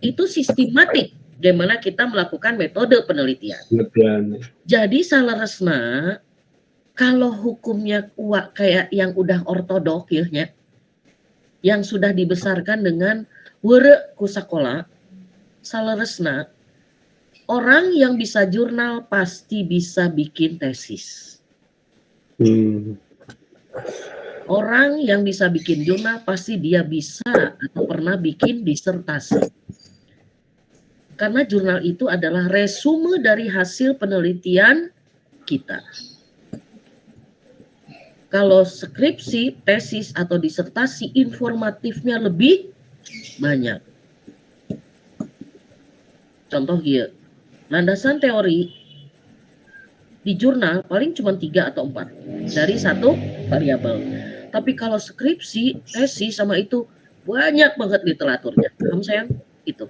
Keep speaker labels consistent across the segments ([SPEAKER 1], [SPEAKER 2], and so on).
[SPEAKER 1] itu sistematik bagaimana kita melakukan metode penelitian. Jadi salaresna kalau hukumnya kayak yang udah ortodok ya, yang sudah dibesarkan dengan were ku sakola, salaresna orang yang bisa jurnal pasti bisa bikin tesis. Orang yang bisa bikin jurnal pasti dia bisa atau pernah bikin disertasi. Karena jurnal itu adalah resume dari hasil penelitian kita. Kalau skripsi, tesis, atau disertasi, informatifnya lebih banyak. Contoh gitu, landasan teori di jurnal paling cuma 3 atau 4 dari satu variabel. Tapi kalau skripsi, tesis sama itu banyak banget literaturnya. Paham sayang? Itu.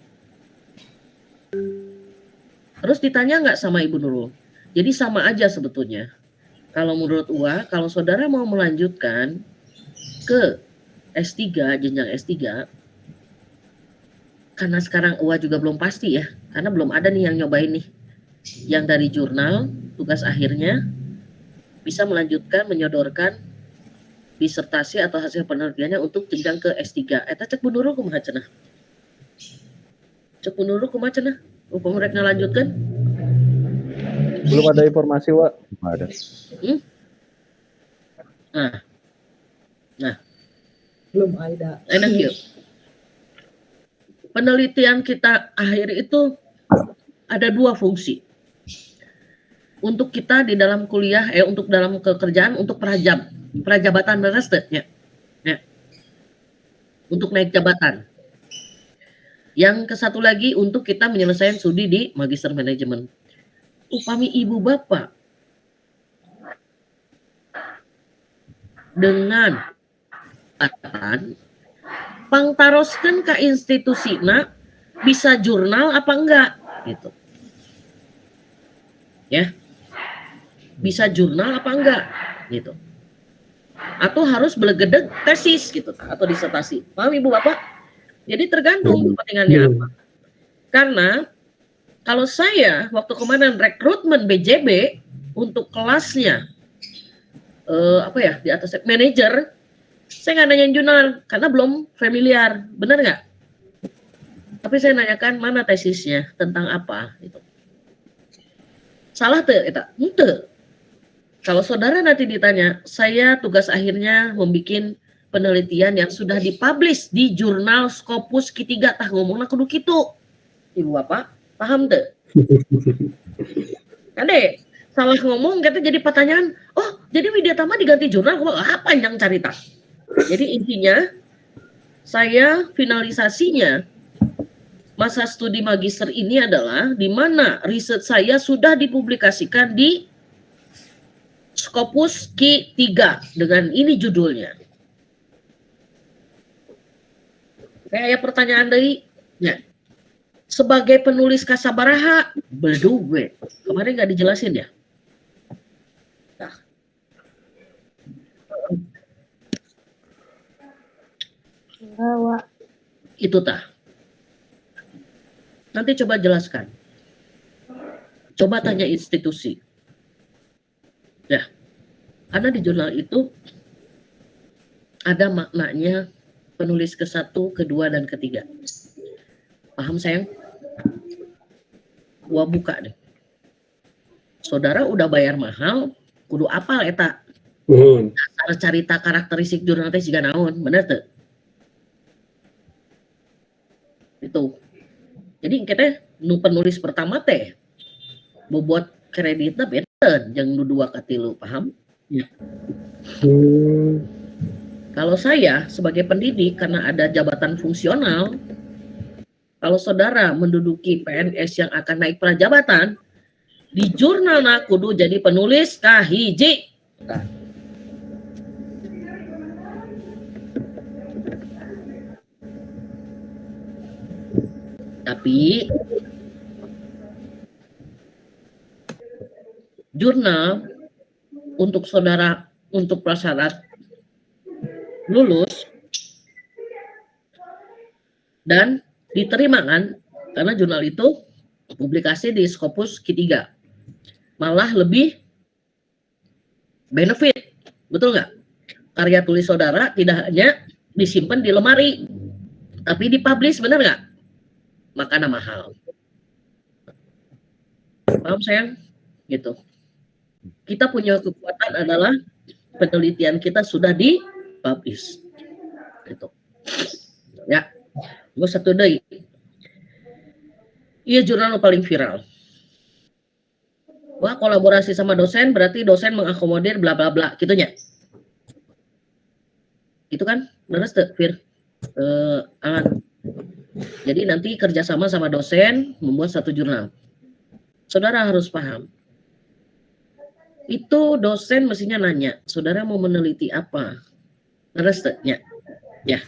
[SPEAKER 1] Terus ditanya nggak sama Ibu Nurul? Jadi sama aja sebetulnya. Kalau menurut UA, kalau saudara mau melanjutkan ke S3, jenjang S3, karena sekarang UA juga belum pasti ya, karena belum ada nih yang nyobain nih. Yang dari jurnal, tugas akhirnya bisa melanjutkan, menyodorkan disertasi atau hasil penelitiannya untuk jenjang ke S3. Eta cek Bu Nurul kumaha cenah? Cek Bu Nurul kumaha cenah? Upah mereka lanjutkan?
[SPEAKER 2] Belum ada informasi, Wak. Belum ada.
[SPEAKER 1] Nah,
[SPEAKER 3] belum ada.
[SPEAKER 1] Enak yuk. Penelitian kita akhir itu ada 2 fungsi. Untuk kita di dalam kuliah, untuk dalam pekerjaan, untuk prajabatan beres ya. Untuk naik jabatan. Yang ke satu lagi untuk kita menyelesaikan studi di Magister Manajemen. Upami ibu bapak dengan catatan pangtaroskeun ka institusina bisa jurnal apa enggak gitu. Ya. Bisa jurnal apa enggak gitu. Atau harus belegedeg tesis gitu atau disertasi. Paham Ibu Bapak? Jadi tergantung kepentingannya apa. Karena kalau saya waktu kemarin rekrutmen BJB untuk kelasnya di atas manajer, saya nggak nanyain jurnal karena belum familiar, benar nggak? Tapi saya nanyakan mana tesisnya, tentang apa gitu. Salah tuh, itu. Kalau saudara nanti ditanya, saya tugas akhirnya membuat penelitian yang sudah dipublish di jurnal Scopus Q3 tah ngomongna kudu kitu. Ibu Bapak, paham tuh? Ade, salah ngomong kita jadi pertanyaan, oh jadi Widya Tama diganti jurnal, panjang cerita. Jadi intinya, saya finalisasinya masa studi magister ini adalah di mana riset saya sudah dipublikasikan di Scopus Q3 dengan ini judulnya. Kayak pertanyaan dari ya. Sebagai penulis kasabaraha berduwe. Kemarin nggak dijelasin ya? Nah. Itu tah. Nanti coba jelaskan. Coba tanya institusi. Ya. Karena di jurnal itu ada maknanya penulis ke-1, ke-2, dan ke-3. Paham sayang? Gua buka deh. Saudara udah bayar mahal, kudu apal eta. Dasar carita karakteristik jurnal teh siga naon, bener tuh? Itu. Jadi kita nu penulis pertama teh bobot kreditnya beda jeung nu 2 ka 3, paham? Ya. Kalau saya sebagai pendidik karena ada jabatan fungsional, kalau saudara menduduki PNS yang akan naik prajabatan, di jurnal kudu jadi penulis kahiji. Tapi jurnal untuk saudara untuk prasyarat lulus dan diterima kan Karena jurnal itu publikasi di Scopus Q3. Malah lebih benefit. Betul nggak? Karya tulis saudara tidak hanya disimpan di lemari, tapi dipublish, benar nggak? Makanya mahal. Paham sayang? Gitu. Kita punya kekuatan adalah penelitian kita sudah dipublish. Gitu. Ya. Gue satu deui. Iya jurnal paling viral. Wah, kolaborasi sama dosen berarti dosen mengakomodir bla bla bla, gitunya. Itu kan? Benar tuh, Fir? Alan. Jadi nanti kerjasama sama dosen membuat satu jurnal. Saudara harus paham. Itu dosen mestinya nanya, saudara mau meneliti apa? Ngerestnya. Ya.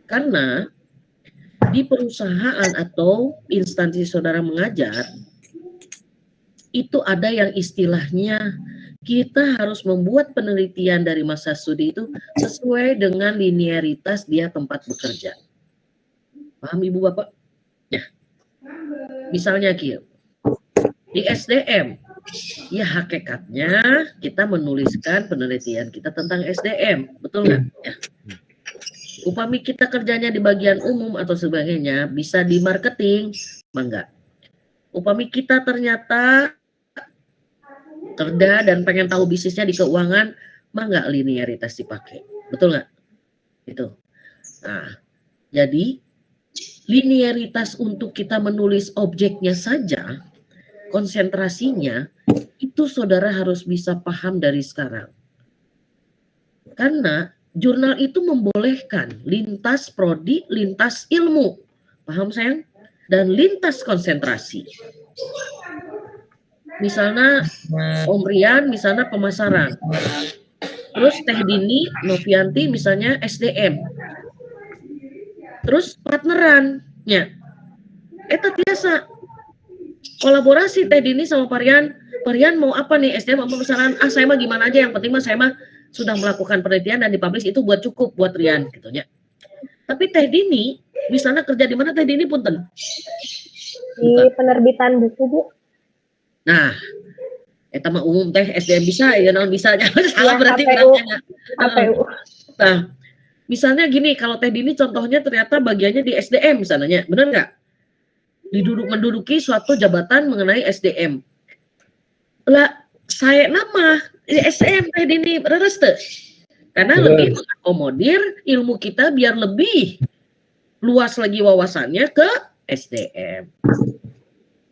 [SPEAKER 1] Karena di perusahaan atau instansi saudara mengajar, itu ada yang istilahnya kita harus membuat penelitian dari masa studi itu sesuai dengan linearitas dia tempat bekerja. Paham Ibu Bapak? Ya. Misalnya Ki, di SDM, ya hakikatnya kita menuliskan penelitian kita tentang SDM, betul nggak? Ya. Upami kita kerjanya di bagian umum atau sebagainya, bisa di marketing, enggak. Upami kita ternyata kerja dan pengen tahu bisnisnya di keuangan, mah nggak linearitas dipakai, betul nggak? Itu. Nah, jadi linearitas untuk kita menulis objeknya saja, konsentrasinya, itu saudara harus bisa paham dari sekarang. Karena jurnal itu membolehkan lintas prodi, lintas ilmu, paham sayang? Dan lintas konsentrasi. Misalnya Om Rian, misalnya pemasaran. Terus Teh Dini, Novianti, misalnya SDM. Terus partnerannya. Eta biasa. Kolaborasi Teh Dini sama Parian. Parian mau apa nih, SDM apa pemasaran? Ah saya mah gimana aja, yang penting mah saya mah sudah melakukan penelitian dan dipublish, itu buat cukup buat Rian gitu ya. Tapi Teh Dini, misalnya kerja di mana Teh Dini punten?
[SPEAKER 4] Di penerbitan buku, Bu.
[SPEAKER 1] Nah, eta mah umum teh SDM bisa ya non bisanya. Salah
[SPEAKER 4] Ya,
[SPEAKER 1] berarti
[SPEAKER 4] KPU.
[SPEAKER 1] berarti.
[SPEAKER 4] KPU.
[SPEAKER 1] Nah, misalnya gini, kalau Teh Dini contohnya ternyata bagiannya di SDM misalnya, benar nggak? Menduduki suatu jabatan mengenai SDM. Lah, saya nama SDM Teh Dini beres tuh. Karena lebih mengakomodir ilmu kita biar lebih luas lagi wawasannya ke SDM.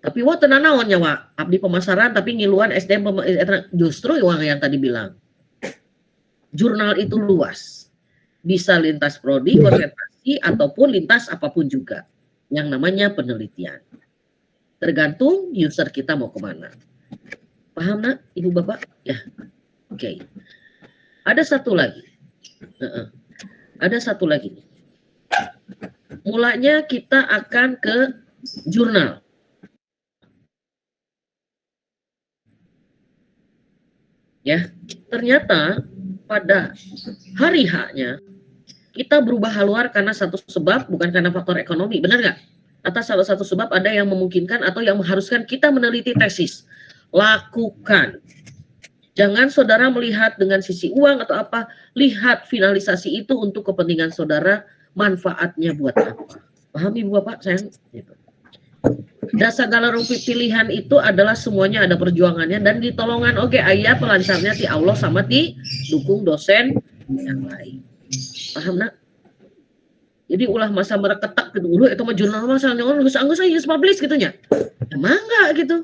[SPEAKER 1] Tapi wah tenan naon nya wa, abdi pemasaran tapi ngiluan SDM justru yang tadi bilang. Jurnal itu luas. Bisa lintas prodi, konsentrasi ataupun lintas apapun juga yang namanya penelitian. Tergantung user kita mau kemana. Paham nak Ibu Bapak? Ya. Oke. Ada satu lagi. Ada satu lagi. Mulanya kita akan ke jurnal. Ya, ternyata pada hari H-nya kita berubah haluan karena satu sebab, bukan karena faktor ekonomi, benar nggak? Atas salah satu sebab ada yang memungkinkan atau yang mengharuskan kita meneliti tesis. Lakukan. Jangan saudara melihat dengan sisi uang atau apa, lihat finalisasi itu untuk kepentingan saudara, manfaatnya buat apa. Paham Ibu Bapak? Sayang? Gitu. Dasar segala rumput pilihan itu adalah semuanya ada perjuangannya dan ditolongan oke ayah pelancarnya ti Allah sama ti dukung dosen yang lain. Paham nak? Jadi ulah masa mereketak gitu dulu itu mah jurnal masa geus geus publish gitu nya. Emang enggak gitu.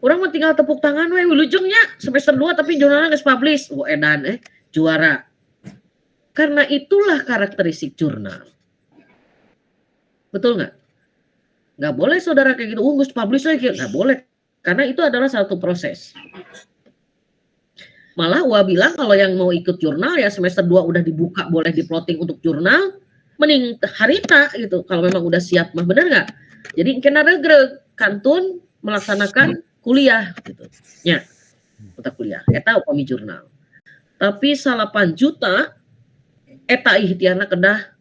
[SPEAKER 1] Orang mah tinggal tepuk tangan we wilujengnya semester 2 tapi jurnalnya geus publish. Oh edan juara. Karena itulah karakteristik jurnal. Betul nggak? Nggak boleh saudara kayak gitu, gus publish lagi, nggak boleh. Karena itu adalah satu proses. Malah Wah bilang kalau yang mau ikut jurnal ya semester 2 udah dibuka, boleh diploting untuk jurnal, mending harita gitu, kalau memang udah siap mah, bener nggak? Jadi kena regreg, kantun melaksanakan kuliah gitu. Ya, kita kuliah, eta upami jurnal. Tapi 8 juta, eta ikhtiarna kedah